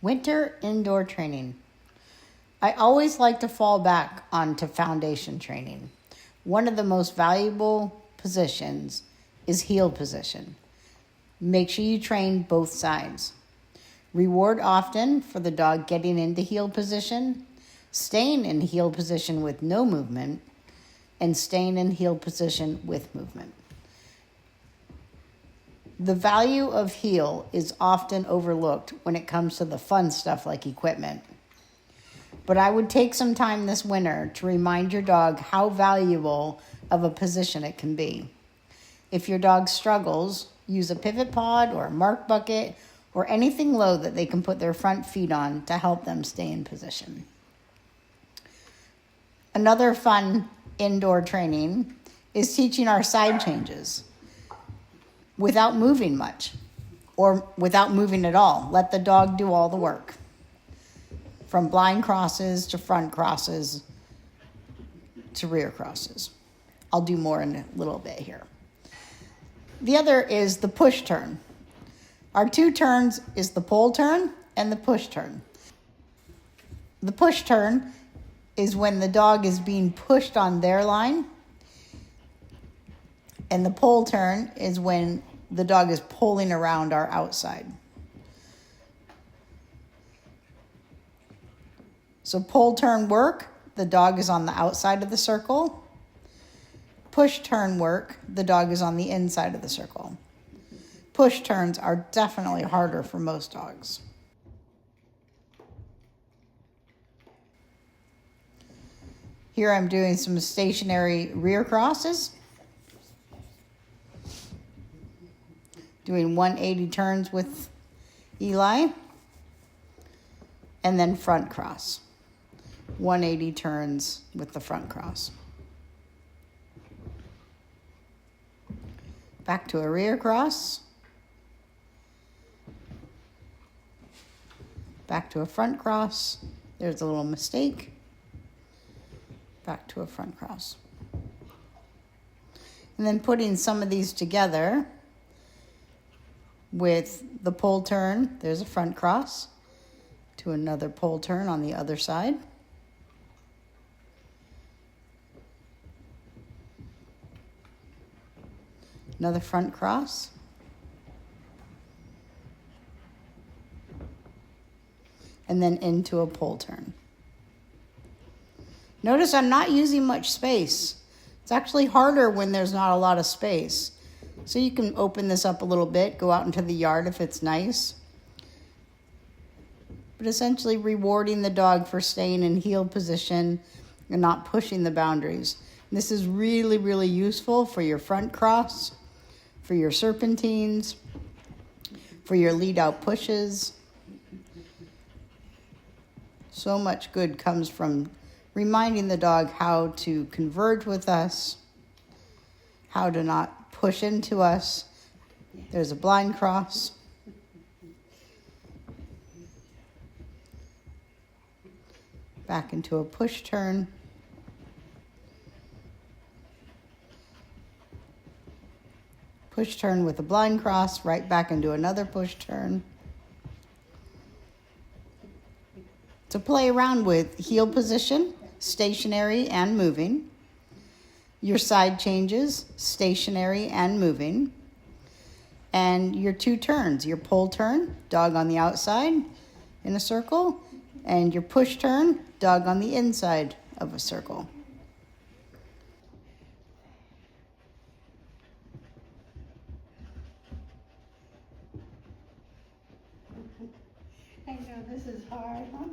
Winter indoor training. I always like to fall back onto foundation training. One of the most valuable positions is heel position. Make sure you train both sides. Reward often for the dog getting into heel position, staying in heel position with no movement, and staying in heel position with movement. The value of heel is often overlooked when it comes to the fun stuff like equipment. But I would take some time this winter to remind your dog how valuable of a position it can be. If your dog struggles, use a pivot pod or a mark bucket or anything low that they can put their front feet on to help them stay in position. Another fun indoor training is teaching our side changes without moving much or without moving at all. Let the dog do all the work. From blind crosses to front crosses to rear crosses. I'll do more in a little bit here. The other is the push turn. Our two turns is the pull turn and the push turn. The push turn is when the dog is being pushed on their line, and the pull turn is when the dog is pulling around our outside. So pull turn work, the dog is on the outside of the circle. Push turn work, the dog is on the inside of the circle. Push turns are definitely harder for most dogs. Here I'm doing some stationary rear crosses. Doing 180 turns with Eli. And then front cross. 180 turns with the front cross. Back to a rear cross. Back to a front cross. There's a little mistake. Back to a front cross. And then putting some of these together with the pull turn, there's a front cross, to another pull turn on the other side. Another front cross. And then into a pull turn. Notice I'm not using much space. It's actually harder when there's not a lot of space. So you can open this up a little bit, go out into the yard if it's nice. But essentially rewarding the dog for staying in heel position and not pushing the boundaries. This is really, really useful for your front cross, for your serpentines, for your lead out pushes. So much good comes from reminding the dog how to converge with us, how to not push into us. There's a blind cross. Back into a push turn. Push turn with a blind cross, right back into another push turn. To play around with heel position, stationary and moving. Your side changes, stationary and moving. And your two turns, your pull turn, dog on the outside in a circle, and your push turn, dog on the inside of a circle. I know this is hard, huh?